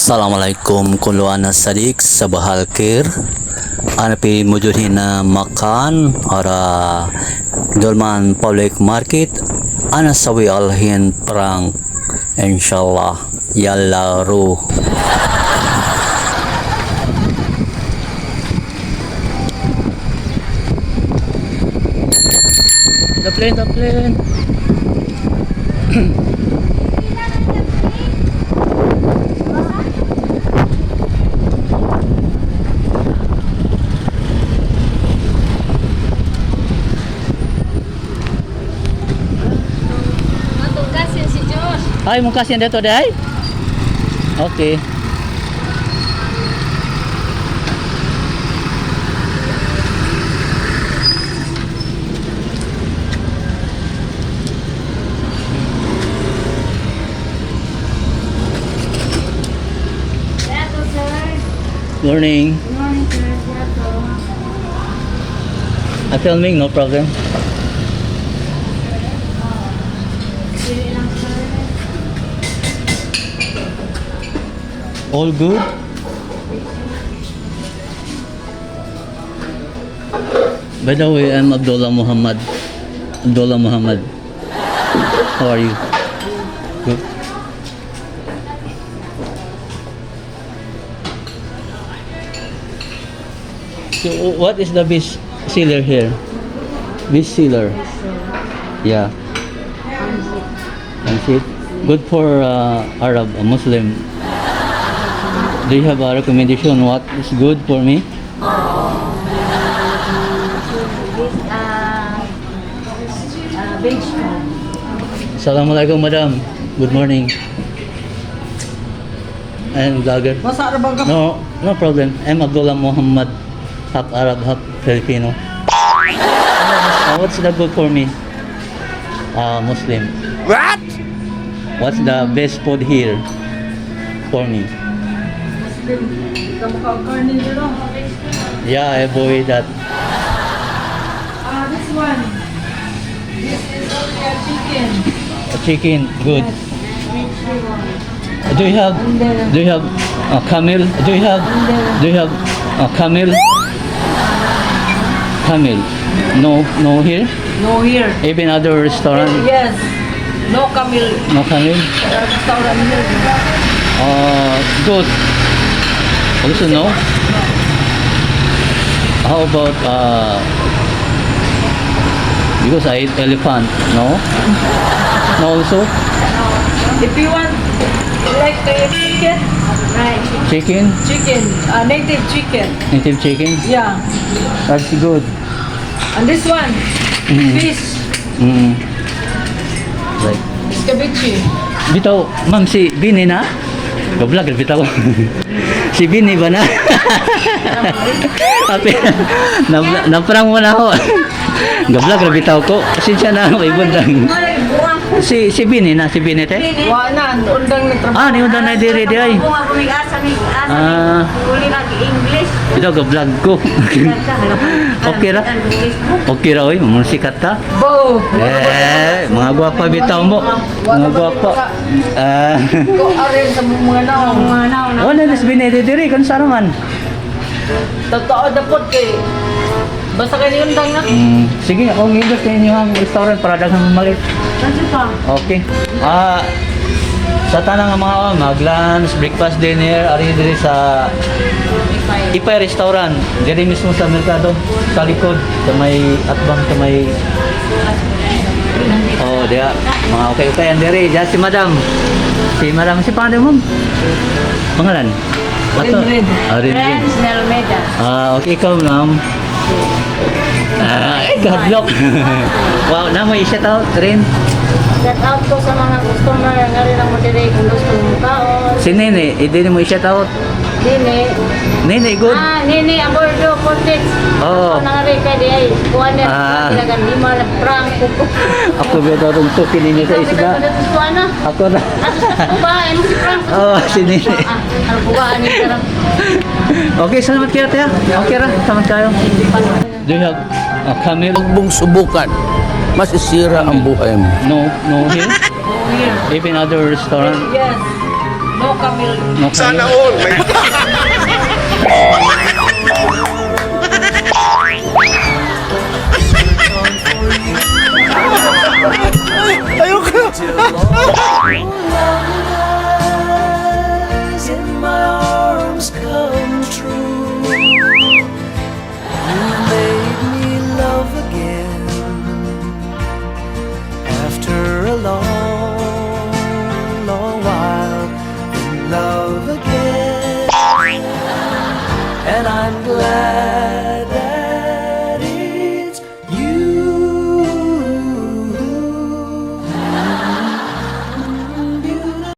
Assalamualaikum kuluan sadik sa Bohol kir. Ana pi mujudhin na makan ara Guindulman public market. Ana sawi alhin perang insyaallah yalla ru. The plane. Ay, mong kasihan dito day? Okay. Morning. Good morning, sir. I'm filming, no problem. All good? By the way, I'm Abdullah Muhammad. How are you? Good. So, what is the best seller here? Best seller? Yeah. Ansit. Good for Arab, Muslim. Do you have a recommendation what is good for me? Assalamualaikum madam. Good morning. I'm vlogger. No problem. I'm Abdullah Muhammad, half Arab, half Filipino. What's the good for me? Muslim. What? What's the best food here for me? Yeah, I avoid that. This one. This is only a chicken. A chicken, good. Yes. Do you have camel? Do you have camel? Camel? No here. No here. Even other restaurant? Yes. No camel. No camel? Restaurant here. Good. Also no. How about because I eat elephant? No. No also. If you want, like the chicken. Right. Chicken. Native chicken. Native chicken. Yeah. That's good. And this one, fish. Like. Scabeche. Bitaw, ma'am si Bini na? Go-vlog, bitaw. Si Bini ba na? Naprang mo na ako. Go-vlog, bitaw ko. Sinsya na ako, ibundang. Si Bini na, si Bini te? Wala, undang na trabaho. Ni undang na diri di ay. Uli lagi English. Ito, go-vlog ko. Okay ra? Okay ra, oy. Sikat ta? Bo. Mga gwapa bitaw mo. Mga gwapa. Ko arin sa mga naong. Wala na si Bini diri, kung saan man. Totoo dapot kay. Basta kayo undang na. Sige, akong indot kayo niyo ang restaurant para daghang malit. Kasi pa. Okay. Sa tanang mga mag-lunch, breakfast, dinner, ari diri sa Ipay Restaurant. Diri mismo sa merkado, sa likod, sa may atbang, sa may dia. Mga okay ang diri. Diyan si Madam. Si pangalan mo? Pangalan? Rin. Rin. Nelmeda. Okay, ikaw ma'am. Gadlock. Wow, namoy siya tao, Rin. Shout out ko sa mga customer nga rin ang madirek kung gusto mong kaon. Si Nene, hindi mo siya tao. Nene. Nene, good. Nene, ang bordo, context. Oo. Ako nangaray ka di ay. Kuha na, kailangan lima na prank. Ako ba daw rin suki ninyo sa isda? Ako na. Ako ba? Ano si prank? Si Nene. Ang bukaan ni Sarang. Okay, salamat kayo, Tia. Okay ra, salamat kayo. Do you have a camel? Huwag mong subukan. Masisira ang buhay mo. No here? No here. Even other restaurant? Yes. No No Camel. Sana all. Ayoko. In my arms come true. You made me love again after a long, long while. In love again, and I'm glad.